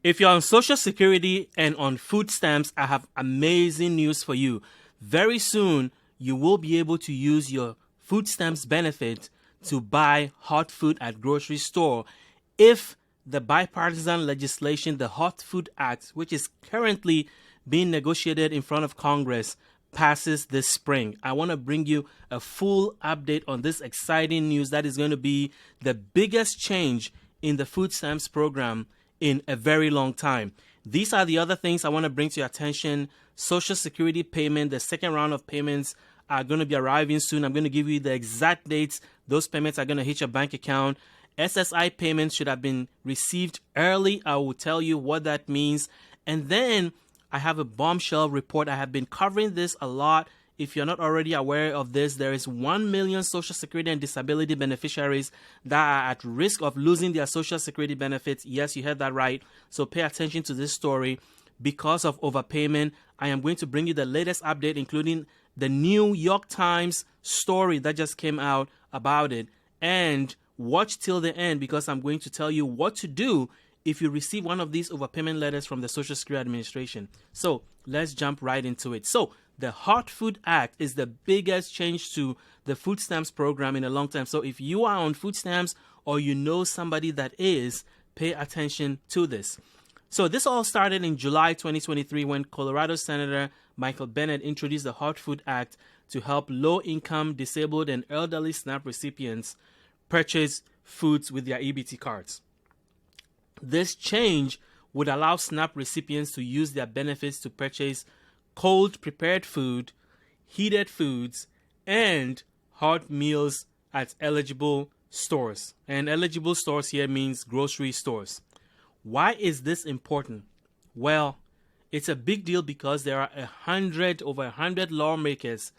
If you're on Social Security and on food stamps, I have amazing news for you. Very soon, you will be able to use your food stamps benefit to buy hot food at grocery store if the bipartisan legislation, the Hot Food Act, which is currently being negotiated in front of Congress, passes this spring. I want to bring you a full update on this exciting news that is going to be the biggest change in the food stamps program in a very long time. These are the other things I want to bring to your attention. Social Security payment, the second round of payments are going to be arriving soon. I'm going to give you the exact dates those payments are going to hit your bank account. SSI payments should have been received early. I will tell you what that means. And then I have a bombshell report. I have been covering this a lot. If you're not already aware of this, there is 1 million Social Security and disability beneficiaries that are at risk of losing their Social Security benefits. Yes, you heard that right. So pay attention to this story. Because of overpayment, I am going to bring you the latest update, including the New York Times story that just came out about it. And watch till the end, because I'm going to tell you what to do if you receive one of these overpayment letters from the Social Security Administration. So let's jump right into it. So the Hot Food Act is the biggest change to the food stamps program in a long time. So if you are on food stamps or you know somebody that is, pay attention to this. So this all started in July 2023 when Colorado Senator Michael Bennet introduced the Hot Food Act to help low-income, disabled, and elderly SNAP recipients purchase foods with their EBT cards. This change would allow SNAP recipients to use their benefits to purchase cold prepared food, heated foods, and hot meals at eligible stores. And eligible stores here means grocery stores. Why is this important? Well, it's a big deal because there are over 100 lawmakers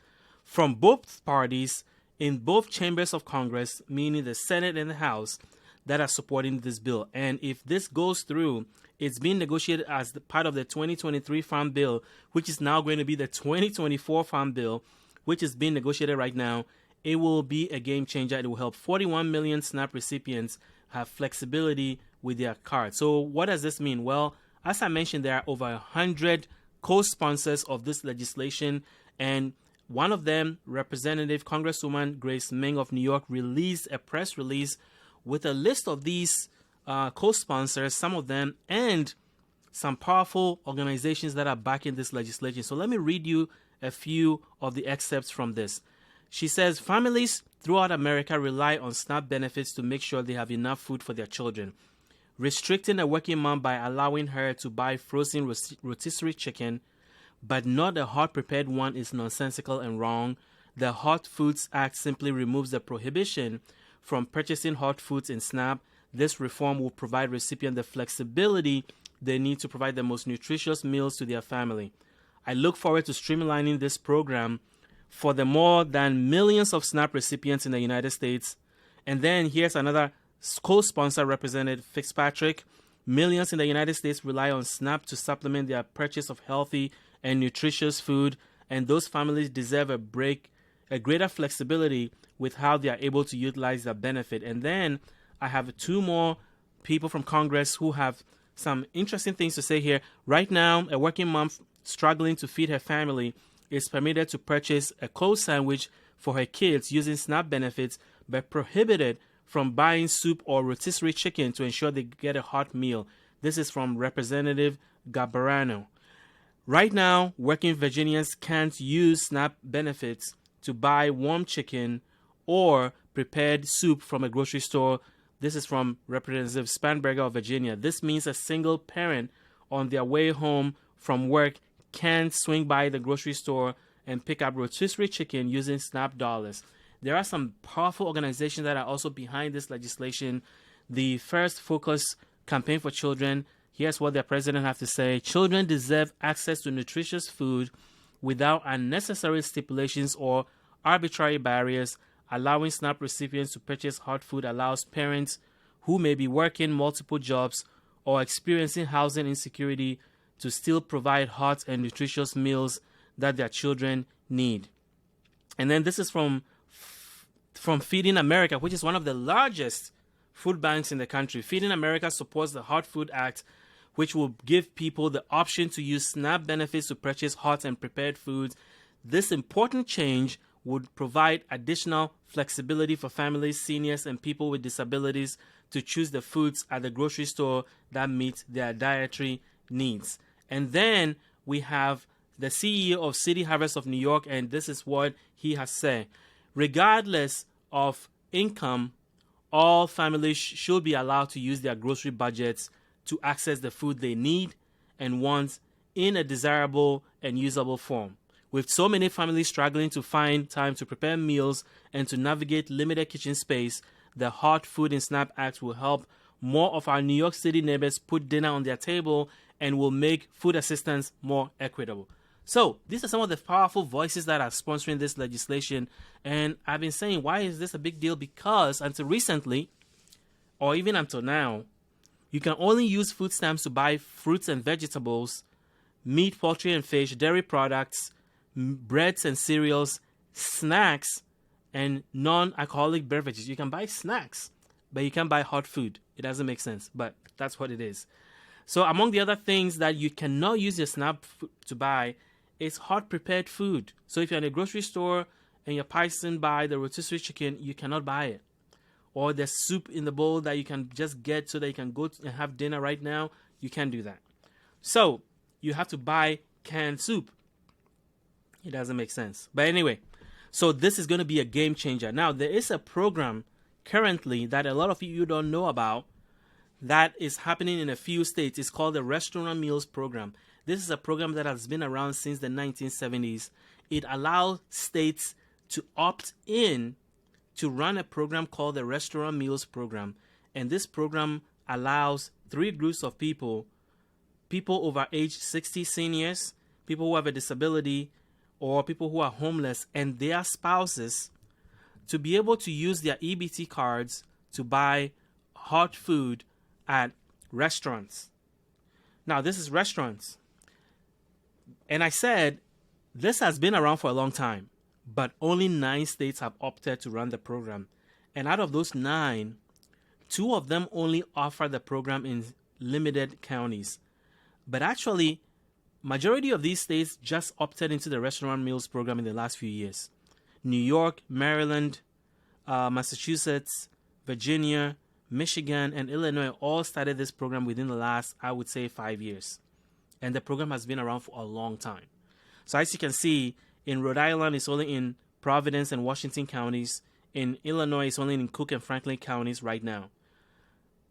from both parties in both chambers of Congress, meaning the Senate and the House, that are supporting this bill. And if this goes through, it's being negotiated as part of the 2023 Farm Bill, which is now going to be the 2024 Farm Bill, which is being negotiated right now. It will be a game changer. It will help 41 million SNAP recipients have flexibility with their card. So what does this mean? Well, as I mentioned, there are over 100 co-sponsors of this legislation, and one of them, Representative Congresswoman Grace Meng of New York, released a press release with a list of these co-sponsors, some of them, and some powerful organizations that are backing this legislation. So let me read you a few of the excerpts from this. She says, families throughout America rely on SNAP benefits to make sure they have enough food for their children. Restricting a working mom by allowing her to buy frozen rotisserie chicken, but not a hot prepared one, is nonsensical and wrong. The Hot Foods Act simply removes the prohibition from purchasing hot foods in SNAP. This reform will provide recipients the flexibility they need to provide the most nutritious meals to their family. I look forward to streamlining this program for the more than millions of SNAP recipients in the United States. And then here's another co-sponsor, Representative Fitzpatrick. Millions in the United States rely on SNAP to supplement their purchase of healthy and nutritious food, and those families deserve a greater flexibility with how they are able to utilize their benefit. And then I have two more people from Congress who have some interesting things to say here. Right now, a working mom struggling to feed her family is permitted to purchase a cold sandwich for her kids using SNAP benefits, but prohibited from buying soup or rotisserie chicken to ensure they get a hot meal. This is from Representative Garbarano. Right now, working Virginians can't use SNAP benefits to buy warm chicken or prepared soup from a grocery store. This is from Representative Spanberger of Virginia. This means a single parent on their way home from work can't swing by the grocery store and pick up rotisserie chicken using SNAP dollars. There are some powerful organizations that are also behind this legislation. The First Focus Campaign for Children, here's what their president has to say. Children deserve access to nutritious food without unnecessary stipulations or arbitrary barriers. Allowing SNAP recipients to purchase hot food allows parents who may be working multiple jobs or experiencing housing insecurity to still provide hot and nutritious meals that their children need. And then this is from Feeding America, which is one of the largest food banks in the country. Feeding America supports the Hot Food Act, which will give people the option to use SNAP benefits to purchase hot and prepared foods. This important change would provide additional flexibility for families, seniors, and people with disabilities to choose the foods at the grocery store that meet their dietary needs. And then we have the CEO of City Harvest of New York, and this is what he has said. Regardless of income, all families should be allowed to use their grocery budgets to access the food they need and want in a desirable and usable form. With so many families struggling to find time to prepare meals and to navigate limited kitchen space, the Hot Food in SNAP Act will help more of our New York City neighbors put dinner on their table and will make food assistance more equitable. So these are some of the powerful voices that are sponsoring this legislation. And I've been saying, why is this a big deal? Because until recently, or even until now, you can only use food stamps to buy fruits and vegetables, meat, poultry and fish, dairy products, breads and cereals, snacks, and non-alcoholic beverages. You can buy snacks, but you can't buy hot food. It doesn't make sense, but that's what it is. So among the other things that you cannot use your SNAP to buy is hot prepared food. So if you're in a grocery store and you're passing by the rotisserie chicken, you cannot buy it. Or there's soup in the bowl that you can just get so that you can go and have dinner right now, you can't do that. So you have to buy canned soup. It doesn't make sense. But anyway, so this is going to be a game changer. Now, there is a program currently that a lot of you don't know about that is happening in a few states. It's called the Restaurant Meals Program. This is a program that has been around since the 1970s. It allows states to opt in to run a program called the Restaurant Meals Program. And this program allows three groups of people over age 60, seniors, people who have a disability, or people who are homeless and their spouses to be able to use their EBT cards to buy hot food at restaurants. Now, this is restaurants. And I said, this has been around for a long time, but only 9 states have opted to run the program. And out of those 9, 2 of them only offer the program in limited counties. But actually, majority of these states just opted into the Restaurant Meals Program in the last few years. New York, Maryland, Massachusetts, Virginia, Michigan, and Illinois all started this program within the last, I would say, 5 years. And the program has been around for a long time. So as you can see, in Rhode Island, it's only in Providence and Washington counties. In Illinois, it's only in Cook and Franklin counties right now.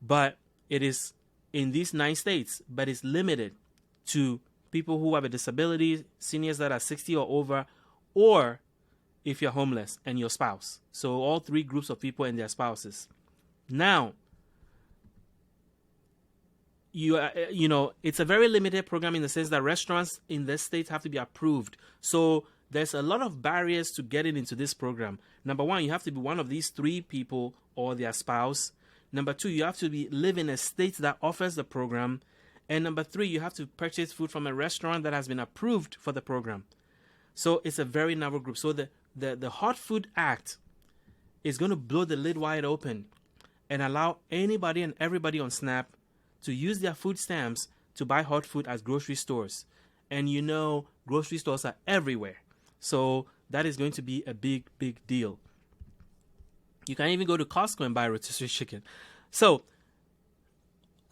But it is in these 9 states, but it's limited to people who have a disability, seniors that are 60 or over, or if you're homeless and your spouse. So all 3 groups of people and their spouses. Now, it's a very limited program in the sense that restaurants in this state have to be approved. So there's a lot of barriers to getting into this program. Number 1, you have to be one of these 3 people or their spouse. Number 2, you have to live in a state that offers the program. And number 3, you have to purchase food from a restaurant that has been approved for the program. So it's a very narrow group. So the Hot Food Act is going to blow the lid wide open and allow anybody and everybody on SNAP to use their food stamps to buy hot food at grocery stores. And grocery stores are everywhere. So that is going to be a big, big deal. You can even go to Costco and buy rotisserie chicken. So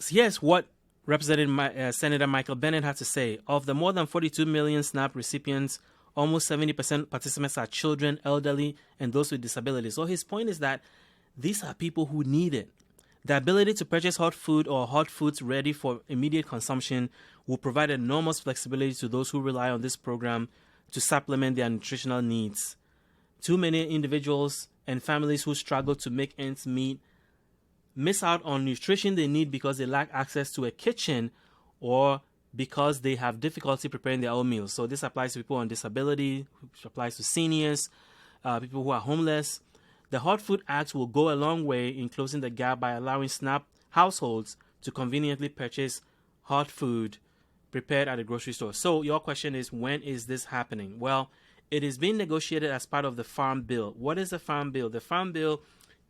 here's what Representative Senator Michael Bennet had to say. Of the more than 42 million SNAP recipients, almost 70% participants are children, elderly, and those with disabilities. So his point is that these are people who need it. The ability to purchase hot food or hot foods ready for immediate consumption will provide enormous flexibility to those who rely on this program to supplement their nutritional needs. Too many individuals and families who struggle to make ends meet miss out on nutrition they need because they lack access to a kitchen or because they have difficulty preparing their own meals. So this applies to people on disability, which applies to seniors, people who are homeless. The Hot Food Act will go a long way in closing the gap by allowing SNAP households to conveniently purchase hot food prepared at a grocery store. So your question is, when is this happening? Well, it is being negotiated as part of the Farm Bill. What is the Farm Bill? The Farm Bill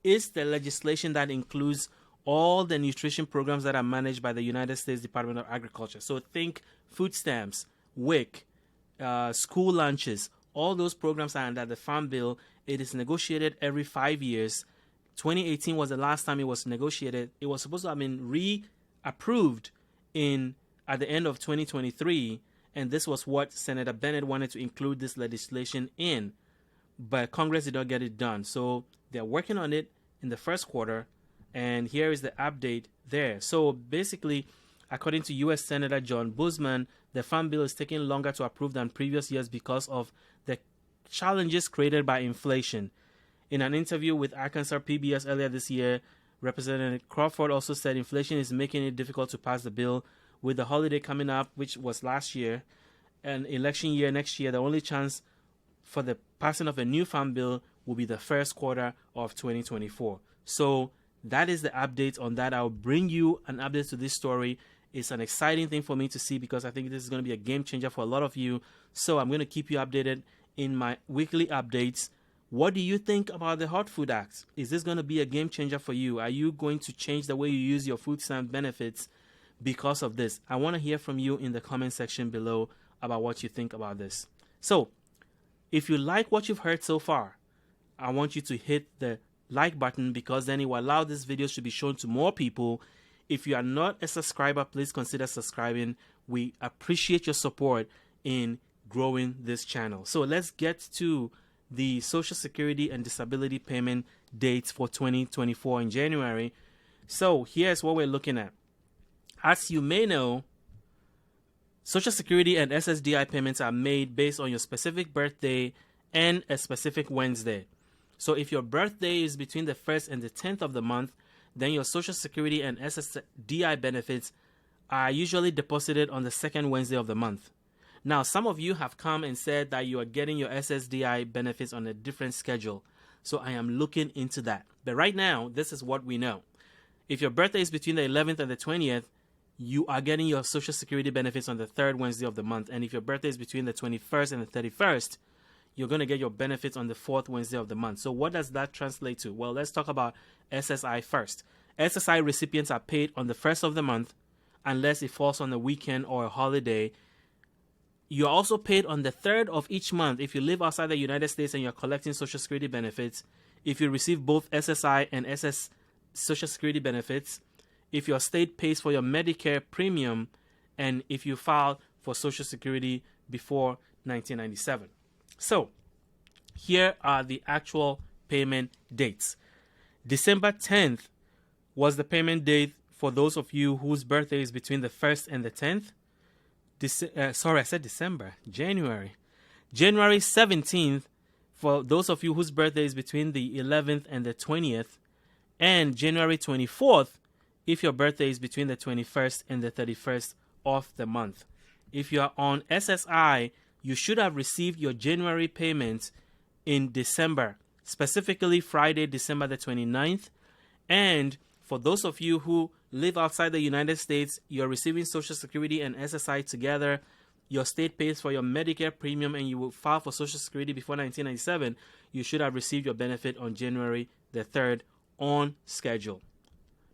is the legislation that includes all the nutrition programs that are managed by the United States Department of Agriculture. So think food stamps, WIC, school lunches, all those programs are under the Farm Bill. It is negotiated every 5 years. 2018 was the last time it was negotiated. It was supposed to have been re-approved at the end of 2023, and this was what Senator Bennett wanted to include this legislation in, but Congress did not get it done. So they're working on it in the first quarter, and here is the update there. So basically, according to U.S. Senator John Boozman, the Farm Bill is taking longer to approve than previous years because of the challenges created by inflation. In an interview with Arkansas PBS earlier this year, Representative Crawford also said inflation is making it difficult to pass the bill. With the holiday coming up, which was last year, and election year next year, the only chance for the passing of a new Farm Bill will be the first quarter of 2024. So that is the update on that. I'll bring you an update to this story. It's an exciting thing for me to see because I think this is going to be a game changer for a lot of you. So I'm going to keep you updated in my weekly updates. What do you think about the Hot Food Act? Is this going to be a game changer for you? Are you going to change the way you use your food stamp benefits because of this? I want to hear from you in the comment section below about what you think about this. So, if you like what you've heard so far, I want you to hit the like button because then it will allow this video to be shown to more people. If you are not a subscriber, please consider subscribing. We appreciate your support in growing this channel. So let's get to the Social Security and Disability payment dates for 2024 in January. So here's what we're looking at. As you may know, Social Security and SSDI payments are made based on your specific birthday and a specific Wednesday. So if your birthday is between the 1st and the 10th of the month, then your Social Security and SSDI benefits are usually deposited on the second Wednesday of the month. Now, some of you have come and said that you are getting your SSDI benefits on a different schedule. So I am looking into that. But right now, this is what we know. If your birthday is between the 11th and the 20th, you are getting your Social Security benefits on the third Wednesday of the month. And if your birthday is between the 21st and the 31st, you're going to get your benefits on the fourth Wednesday of the month. So what does that translate to? Well, let's talk about SSI first. SSI recipients are paid on the first of the month unless it falls on a weekend or a holiday. You're also paid on the third of each month if you live outside the United States and you're collecting Social Security benefits, if you receive both SSI and Social Security benefits, if your state pays for your Medicare premium, and if you filed for Social Security before 1997. So, here are the actual payment dates. December 10th was the payment date for those of you whose birthday is between the 1st and the 10th. January. January 17th for those of you whose birthday is between the 11th and the 20th. And January 24th if your birthday is between the 21st and the 31st of the month. If you are on SSI, you should have received your January payment in December, specifically Friday, December the 29th. And for those of you who live outside the United States, you're receiving Social Security and SSI together. Your state pays for your Medicare premium and you will file for Social Security before 1997. You should have received your benefit on January the 3rd on schedule.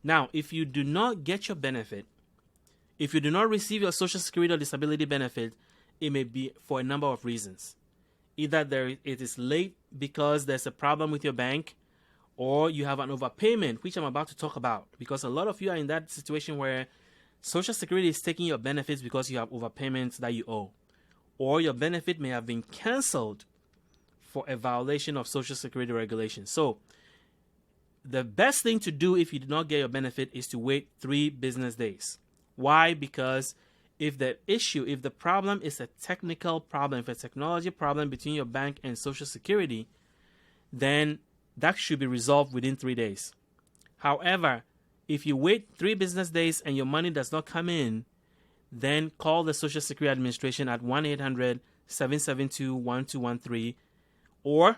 Now, if you do not get your benefit, if you do not receive your Social Security or disability benefit, it may be for a number of reasons. Either it is late because there's a problem with your bank, or you have an overpayment, which I'm about to talk about, because a lot of you are in that situation where Social Security is taking your benefits because you have overpayments that you owe, or your benefit may have been canceled for a violation of Social Security regulations. So the best thing to do if you do not get your benefit is to wait 3 business days. Why? Because if the problem is a technical problem, if a technology problem between your bank and Social Security, then that should be resolved within 3 days. However, if you wait 3 business days and your money does not come in, then call the Social Security Administration at 1-800-772-1213, or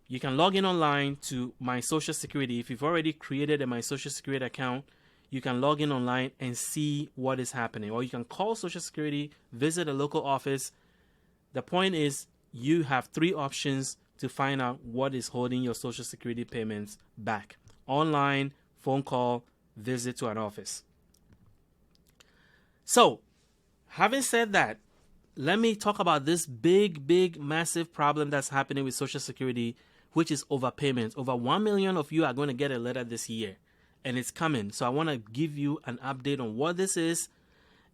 you can log in online to My Social Security. If you've already created a My Social Security account, you can log in online and see what is happening. Or you can call Social Security, visit a local office. The point is, you have 3 options to find out what is holding your Social Security payments back: online, phone call, visit to an office. So, having said that, let me talk about this big, massive problem that's happening with Social Security, which is overpayment. Over 1 million of you are going to get a letter this year, and it's coming. So I want to give you an update on what this is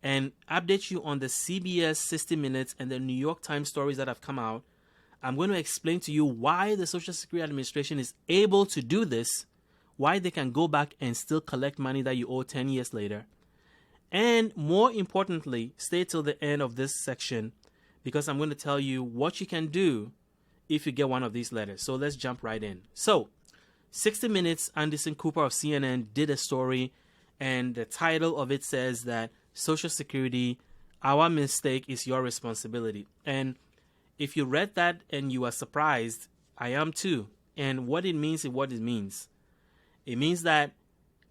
and update you on the CBS 60 Minutes and the New York Times stories that have come out. I'm going to explain to you why the Social Security Administration is able to do this, why they can go back and still collect money that you owe 10 years later. And more importantly, stay till the end of this section because I'm going to tell you what you can do if you get one of these letters. So let's jump right in. So 60 Minutes, Anderson Cooper of CNN did a story, and the title of it says that Social Security, our mistake is your responsibility. And if you read that and you are surprised, I am too. And what it means is what it means. It means that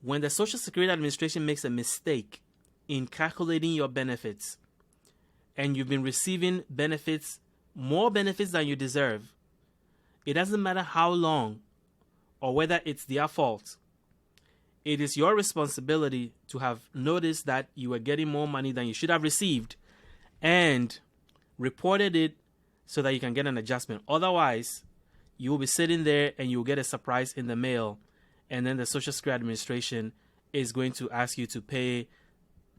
when the Social Security Administration makes a mistake in calculating your benefits, and you've been receiving benefits, more benefits than you deserve, it doesn't matter how long or whether it's their fault. It is your responsibility to have noticed that you were getting more money than you should have received and reported it so that you can get an adjustment. Otherwise, you will be sitting there and you'll get a surprise in the mail, and then the Social Security Administration is going to ask you to pay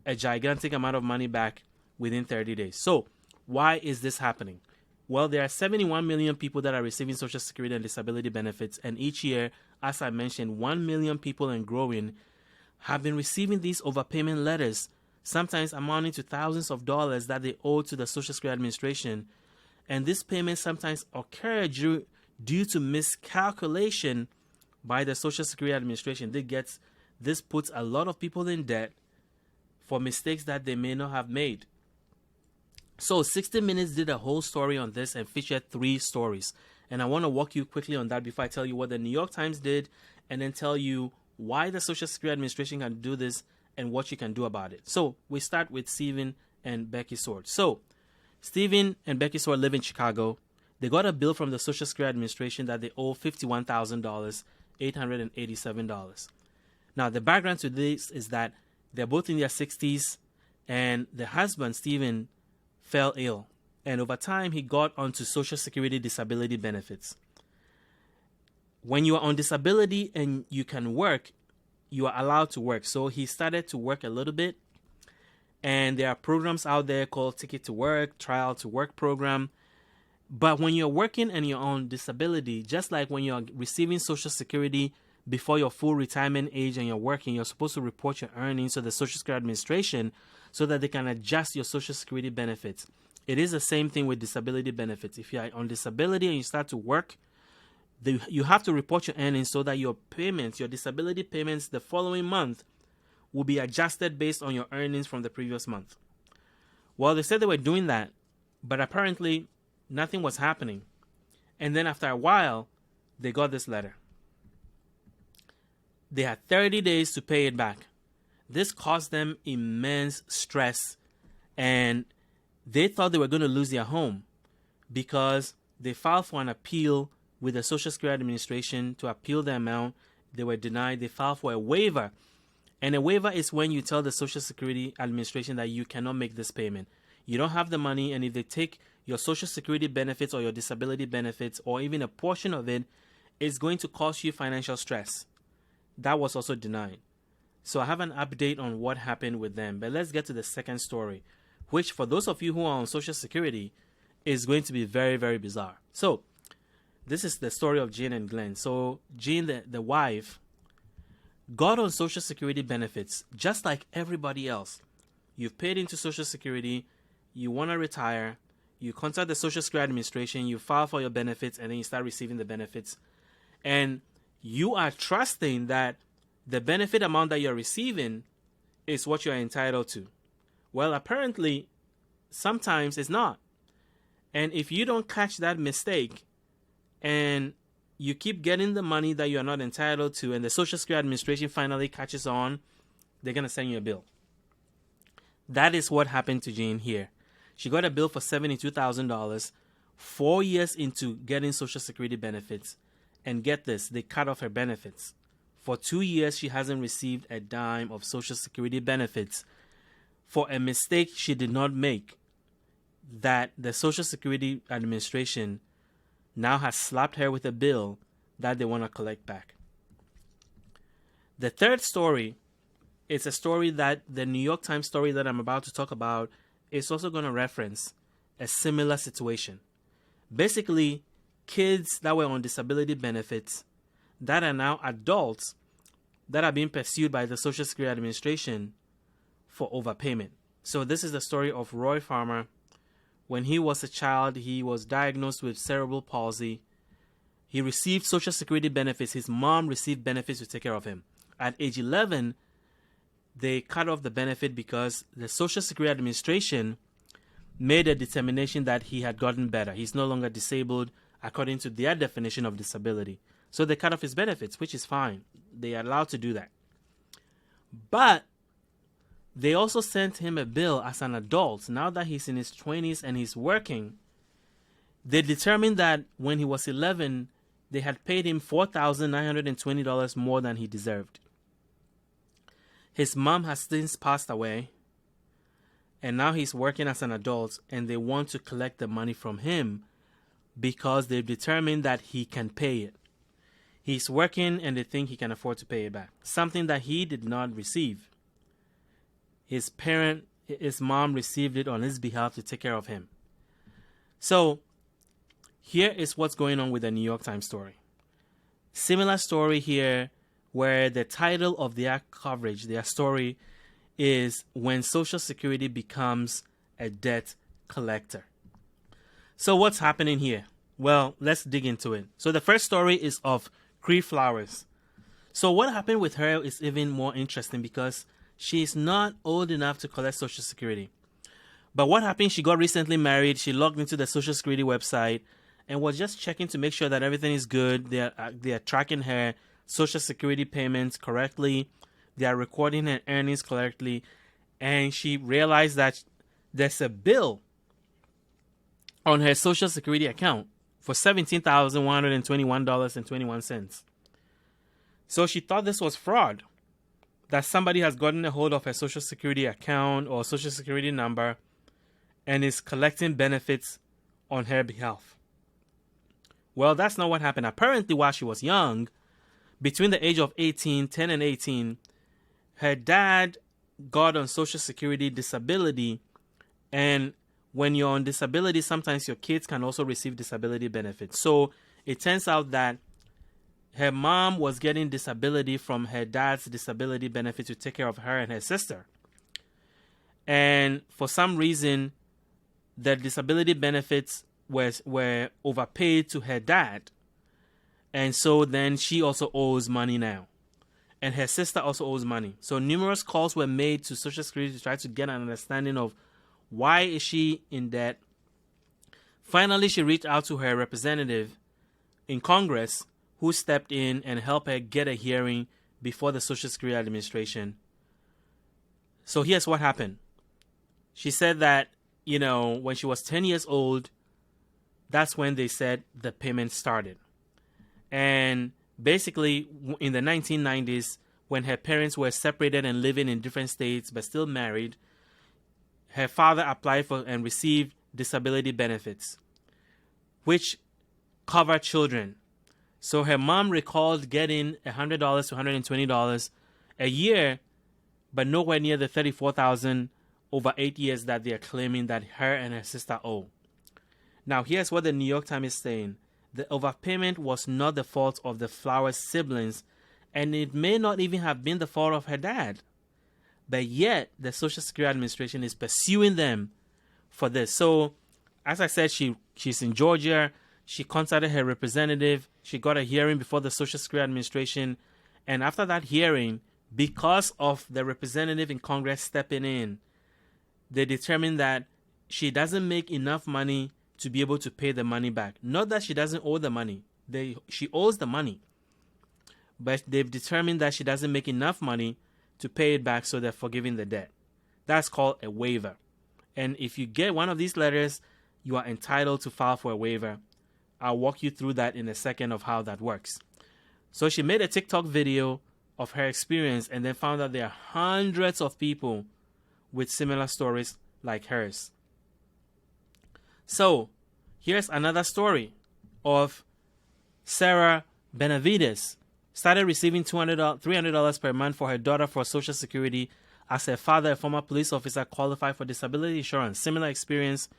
a gigantic amount of money back within 30 days. So why is this happening? Well, there are 71 million people that are receiving Social Security and disability benefits, and each year, as I mentioned, 1 million people and growing have been receiving these overpayment letters, sometimes amounting to thousands of dollars that they owe to the Social Security Administration. And these payments sometimes occur due to miscalculation by the Social Security Administration. This puts a lot of people in debt for mistakes that they may not have made. So 60 Minutes did a whole story on this and featured 3 stories. And I want to walk you quickly on that before I tell you what the New York Times did, and then tell you why the Social Security Administration can do this and what you can do about it. So we start with Stephen and Becky Sword. So Stephen and Becky Sword live in Chicago. They got a bill from the Social Security Administration that they owe $51,000, $887. Now, the background to this is that they're both in their 60s, and the husband, Stephen, fell ill. And over time, he got onto Social Security disability benefits. When you are on disability and you can work, you are allowed to work. So he started to work a little bit. And there are programs out there called Ticket to Work, Trial to Work program. But when you're working and you're on disability, just like when you're receiving Social Security before your full retirement age and you're working, you're supposed to report your earnings to the Social Security Administration so that they can adjust your Social Security benefits. It is the same thing with disability benefits. If you're on disability and you start to work, you have to report your earnings so that your payments, your disability payments the following month will be adjusted based on your earnings from the previous month. Well, they said they were doing that, but apparently nothing was happening. And then after a while, they got this letter. They had 30 days to pay it back. This caused them immense stress, and they thought they were going to lose their home because they filed for an appeal with the Social Security Administration to appeal the amount. They were denied. They filed for a waiver. And a waiver is when you tell the Social Security Administration that you cannot make this payment. You don't have the money, and if they take your Social Security benefits or your disability benefits or even a portion of it, it's going to cause you financial stress. That was also denied. So I have an update on what happened with them. But let's get to the second story, which for those of you who are on Social Security is going to be very, very bizarre. So this is the story of Jane and Glenn. So Jane, the wife, got on Social Security benefits just like everybody else. You've paid into Social Security, you want to retire, you contact the Social Security Administration, you file for your benefits, and then you start receiving the benefits. And you are trusting that the benefit amount that you're receiving is what you're entitled to. Well, apparently, sometimes it's not. And if you don't catch that mistake and you keep getting the money that you're not entitled to, and the Social Security Administration finally catches on, they're going to send you a bill. That is what happened to Jane here. She got a bill for $72,000 4 years into getting Social Security benefits. And get this, they cut off her benefits For 2 years, she hasn't received a dime of Social Security benefits for a mistake she did not make that the Social Security Administration now has slapped her with a bill that they want to collect back. The third story is a story that the New York Times story that I'm about to talk about is also going to reference a similar situation. Basically, kids that were on disability benefits that are now adults that are being pursued by the Social Security Administration for overpayment. So this is the story of Roy Farmer. When he was a child, he was diagnosed with cerebral palsy. He received Social Security benefits. His mom received benefits to take care of him. At age 11, they cut off the benefit because the Social Security Administration made a determination that he had gotten better. He's no longer disabled according to their definition of disability. So they cut off his benefits, which is fine. They are allowed to do that. But they also sent him a bill as an adult. Now that he's in his 20s and he's working, they determined that when he was 11, they had paid him $4,920 more than he deserved. His mom has since passed away, and now he's working as an adult, and they want to collect the money from him because they've determined that he can pay it. He's working, and they think he can afford to pay it back, something that he did not receive. His mom received it on his behalf to take care of him. So here is what's going on with the New York Times story. Similar story here where the title of their coverage, their story, is When Social Security Becomes a Debt Collector. So what's happening here? Well, let's dig into it. So the first story is of Creflowers. So what happened with her is even more interesting because she's not old enough to collect Social Security. But what happened, she got recently married. She logged into the Social Security website and was just checking to make sure that everything is good. They are tracking her Social Security payments correctly. They are recording her earnings correctly. And she realized that there's a bill on her Social Security account for $17,121.21. So she thought this was fraud, that somebody has gotten a hold of her Social Security account or Social Security number and is collecting benefits on her behalf. Well, that's not what happened. Apparently, while she was young, between the age of 10 and 18, her dad got on Social Security disability, and when you're on disability, sometimes your kids can also receive disability benefits. So it turns out that her mom was getting disability from her dad's disability benefit to take care of her and her sister. And for some reason, the disability benefits were overpaid to her dad. And so then she also owes money now. And her sister also owes money. So numerous calls were made to Social Security to try to get an understanding of why is she in debt. Finally, she reached out to her representative in Congress, who stepped in and helped her get a hearing before the Social Security Administration. So here's what happened. She said that, when she was 10 years old, that's when they said the payment started. And basically, in the 1990s, when her parents were separated and living in different states but still married, her father applied for and received disability benefits, which cover children. So her mom recalled getting $100 to $120 a year, but nowhere near the $34,000 over 8 years that they are claiming that her and her sister owe. Now, here's what the New York Times is saying. The overpayment was not the fault of the Flowers siblings, and it may not even have been the fault of her dad. But yet, the Social Security Administration is pursuing them for this. So, as I said, she's in Georgia. She contacted her representative. She got a hearing before the Social Security Administration. And after that hearing, because of the representative in Congress stepping in, they determined that she doesn't make enough money to be able to pay the money back. Not that she doesn't owe the money. She owes the money. But they've determined that she doesn't make enough money to pay it back, so they're forgiving the debt. That's called a waiver. And if you get one of these letters, you are entitled to file for a waiver. I'll walk you through that in a second of how that works. So she made a TikTok video of her experience and then found out there are hundreds of people with similar stories like hers. So, here's another story of Sarah Benavides. Started receiving $300 per month for her daughter for Social Security as her father, a former police officer, qualified for disability insurance. Similar experience.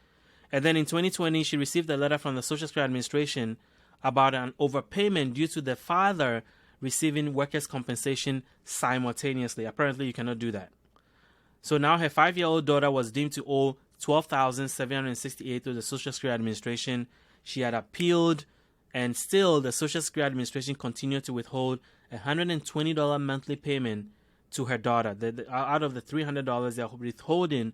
And then in 2020, she received a letter from the Social Security Administration about an overpayment due to the father receiving workers' compensation simultaneously. Apparently, you cannot do that. So now her 5-year-old daughter was deemed to owe $12,768 to the Social Security Administration. She had appealed, and still the Social Security Administration continued to withhold a $120 monthly payment to her daughter. Out of the $300, they're withholding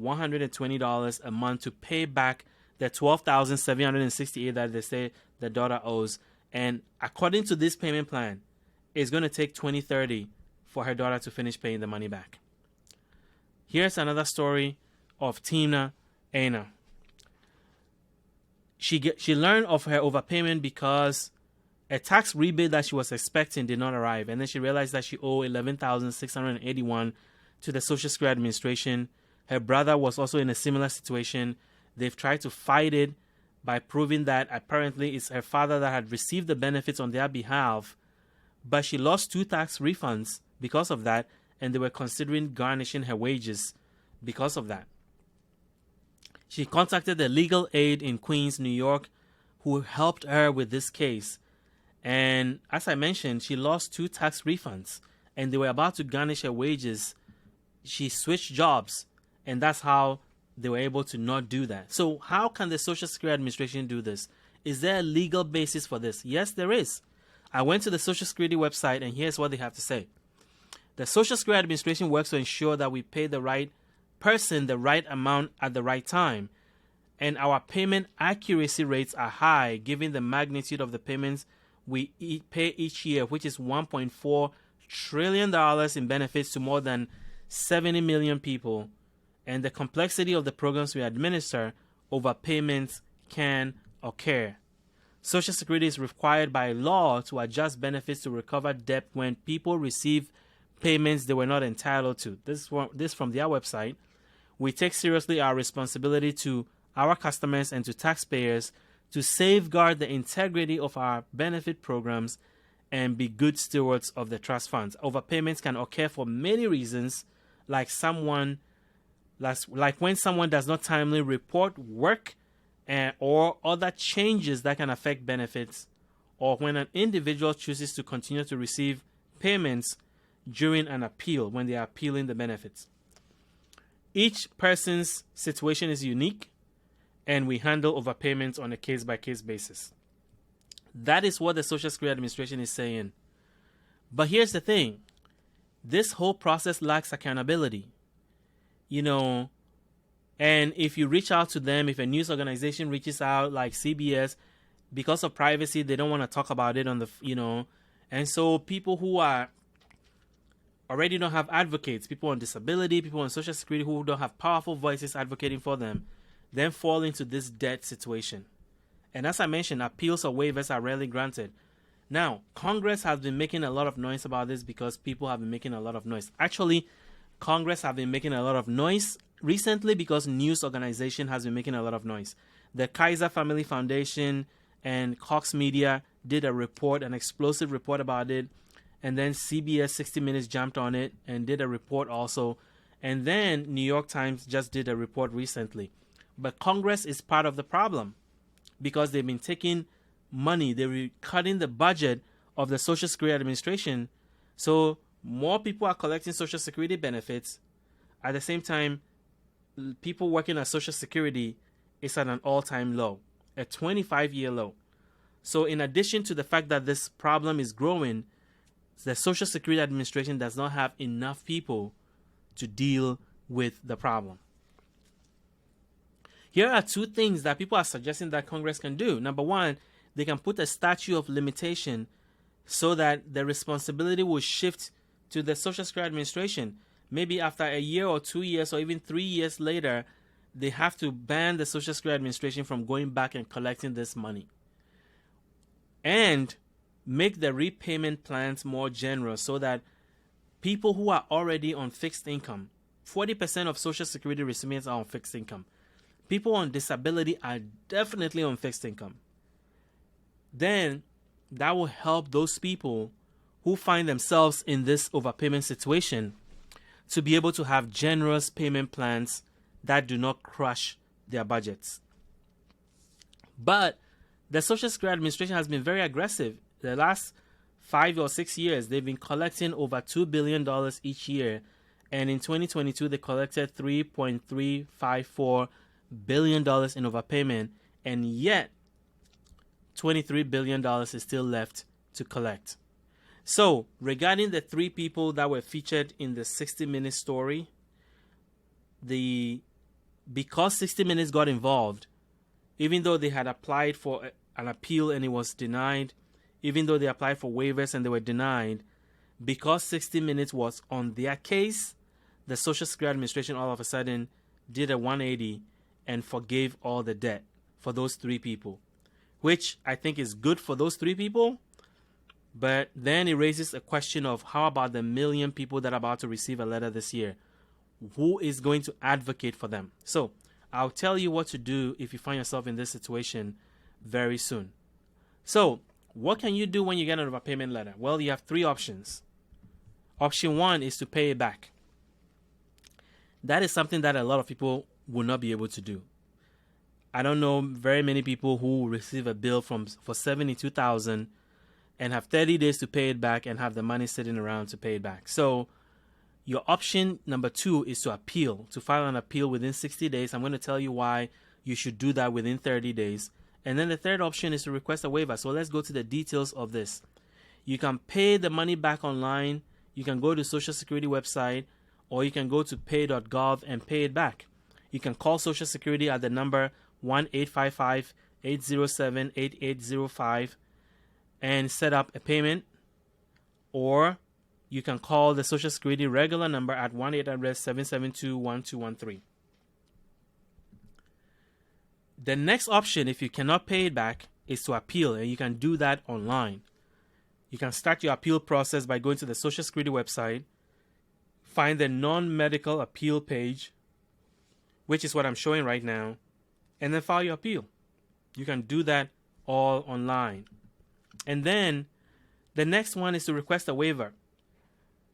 $120 a month to pay back the $12,768 that they say the daughter owes. And according to this payment plan, it's going to take 2030 for her daughter to finish paying the money back. Here's another story of Tina Aina. She learned of her overpayment because a tax rebate that she was expecting did not arrive, and then she realized that she owed $11,681 to the Social Security Administration. Her brother was also in a similar situation. They've tried to fight it by proving that apparently it's her father that had received the benefits on their behalf, but she lost 2 tax refunds because of that, and they were considering garnishing her wages because of that. She contacted the legal aid in Queens, New York, who helped her with this case. And as I mentioned, she lost 2 tax refunds, and they were about to garnish her wages. She switched jobs, and that's how they were able to not do that. So how can the Social Security Administration do this? Is there a legal basis for this? Yes, there is. I went to the Social Security website, and here's what they have to say. The Social Security Administration works to ensure that we pay the right person the right amount at the right time, and our payment accuracy rates are high given the magnitude of the payments we pay each year, which is $1.4 trillion in benefits to more than 70 million people, and the complexity of the programs we administer. Overpayments can occur. Social Security is required by law to adjust benefits to recover debt when people receive payments they were not entitled to. This from their website. We take seriously our responsibility to our customers and to taxpayers to safeguard the integrity of our benefit programs and be good stewards of the trust funds. Overpayments can occur for many reasons, like when someone does not timely report work or other changes that can affect benefits, or when an individual chooses to continue to receive payments during an appeal when they are appealing the benefits. Each person's situation is unique, and we handle overpayments on a case-by-case basis. That is what the Social Security Administration is saying. But here's the thing. This whole process lacks accountability. And if you reach out to them, if a news organization reaches out like CBS, because of privacy, they don't want to talk about it on the, and so people who are already don't have advocates, people on disability, people on Social Security who don't have powerful voices advocating for them, then fall into this debt situation. And as I mentioned, appeals or waivers are rarely granted. Now, Congress has been making a lot of noise about this because people have been making a lot of noise. Actually, Congress have been making a lot of noise recently because news organization has been making a lot of noise. The Kaiser Family Foundation and Cox Media did a report, an explosive report about it. And then CBS 60 Minutes jumped on it and did a report also. And then New York Times just did a report recently. But Congress is part of the problem because they've been taking money. They're cutting the budget of the Social Security Administration. So more people are collecting Social Security benefits. At the same time, people working at Social Security is at an all-time low, a 25-year low. So in addition to the fact that this problem is growing, the Social Security Administration does not have enough people to deal with the problem. Here are 2 things that people are suggesting that Congress can do. Number 1, they can put a statute of limitation so that the responsibility will shift to the Social Security Administration. Maybe after a year or 2 years or even 3 years later, they have to ban the Social Security Administration from going back and collecting this money. And make the repayment plans more generous so that people who are already on fixed income, 40% of Social Security recipients are on fixed income. People on disability are definitely on fixed income. Then that will help those people who find themselves in this overpayment situation to be able to have generous payment plans that do not crush their budgets. But the Social Security Administration has been very aggressive. The last 5 or 6 years, they've been collecting over $2 billion each year. And in 2022, they collected $3.354 billion in overpayment. And yet, $23 billion is still left to collect. So, regarding the 3 people that were featured in the 60 Minutes story, because 60 Minutes got involved, even though they had applied for an appeal and it was denied, even though they applied for waivers and they were denied, because 60 Minutes was on their case, the Social Security Administration all of a sudden did a 180 and forgave all the debt for those 3 people, which I think is good for those 3 people. But then it raises a question of how about the million people that are about to receive a letter this year? Who is going to advocate for them? So I'll tell you what to do if you find yourself in this situation very soon. So what can you do when you get an overpayment letter? Well, you have 3 options. Option 1 is to pay it back. That is something that a lot of people will not be able to do. I don't know very many people who receive a bill for $72,000 and have 30 days to pay it back and have the money sitting around to pay it back. So your option number 2 is to appeal, to file an appeal within 60 days. I'm going to tell you why you should do that within 30 days. And then the third option is to request a waiver. So let's go to the details of this. You can pay the money back online. You can go to Social Security website, or you can go to pay.gov and pay it back. You can call Social Security at the number 1-855-807-8805 and set up a payment, or you can call the Social Security regular number at 1-800-772-1213. The next option, if you cannot pay it back, is to appeal, and you can do that online. You can start your appeal process by going to the Social Security website, find the non-medical appeal page, which is what I'm showing right now, and then file your appeal. You can do that all online. And then the next one is to request a waiver.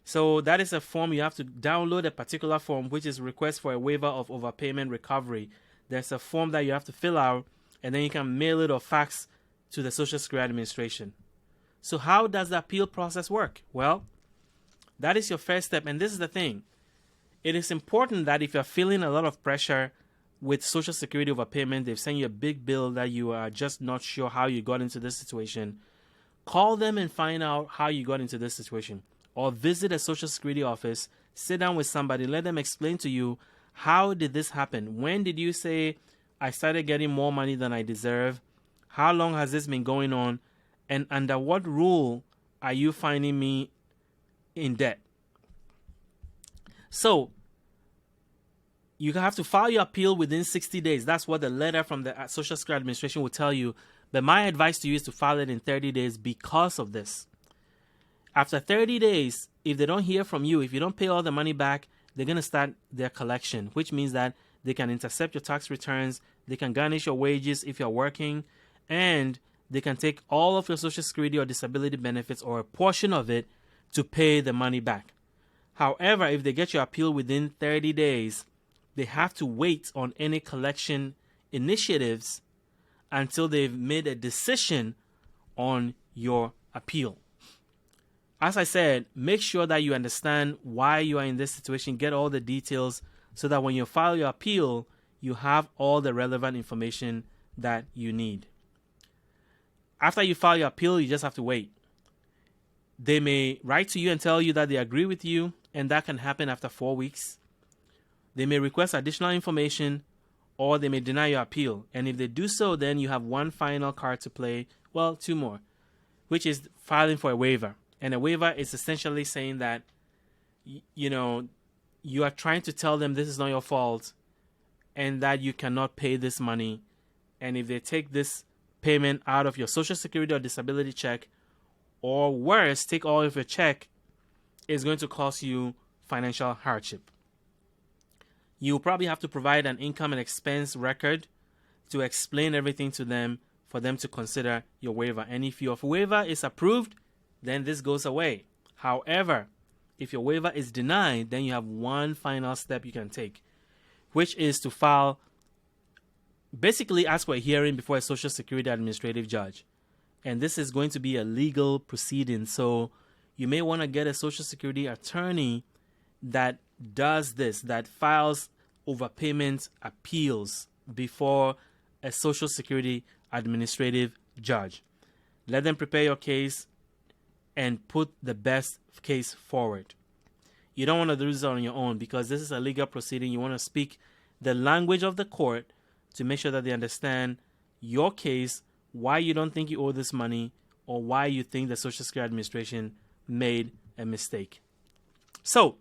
So that is a form. You have to download a particular form, which is request for a waiver of overpayment recovery. There's a form that you have to fill out, and then you can mail it or fax to the Social Security Administration. So how does the appeal process work? Well, that is your first step. And this is the thing. It is important that if you're feeling a lot of pressure with Social Security overpayment, they've sent you a big bill that you are just not sure how you got into this situation, call them and find out how you got into this situation. Or visit a Social Security office, sit down with somebody, let them explain to you, how did this happen? When did you say, I started getting more money than I deserve? How long has this been going on? And under what rule are you finding me in debt? So you have to file your appeal within 60 days. That's what the letter from the Social Security Administration will tell you. But my advice to you is to file it in 30 days because of this. After 30 days, if they don't hear from you, if you don't pay all the money back, they're going to start their collection, which means that they can intercept your tax returns, they can garnish your wages if you're working, and they can take all of your Social Security or disability benefits or a portion of it to pay the money back. However, if they get your appeal within 30 days, they have to wait on any collection initiatives until they've made a decision on your appeal. As I said, make sure that you understand why you are in this situation, get all the details so that when you file your appeal, you have all the relevant information that you need. After you file your appeal, you just have to wait. They may write to you and tell you that they agree with you, and that can happen after 4 weeks. They may request additional information, or they may deny your appeal. And if they do so, then you have one final card to play, well, 2 more, which is filing for a waiver. And a waiver is essentially saying that, you are trying to tell them this is not your fault and that you cannot pay this money. And if they take this payment out of your Social Security or disability check, or worse, take all of your check, is going to cause you financial hardship. You'll probably have to provide an income and expense record to explain everything to them for them to consider your waiver. And if your waiver is approved, then this goes away. However, if your waiver is denied, then you have one final step you can take, which is to file, basically ask for a hearing before a Social Security administrative judge. And this is going to be a legal proceeding. So you may want to get a Social Security attorney that does this, that files overpayment appeals before a Social Security administrative judge. Let them prepare your case and put the best case forward. You don't want to do this on your own because this is a legal proceeding. You want to speak the language of the court to make sure that they understand your case, why you don't think you owe this money, or why you think the Social Security Administration made a mistake. So,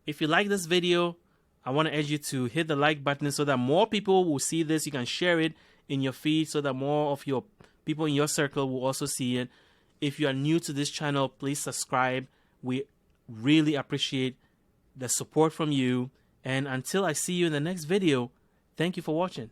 if you like this video, I want to urge you to hit the like button so that more people will see this. You can share it in your feed so that more of your people in your circle will also see it. If you are new to this channel, please subscribe. We really appreciate the support from you. And until I see you in the next video, thank you for watching.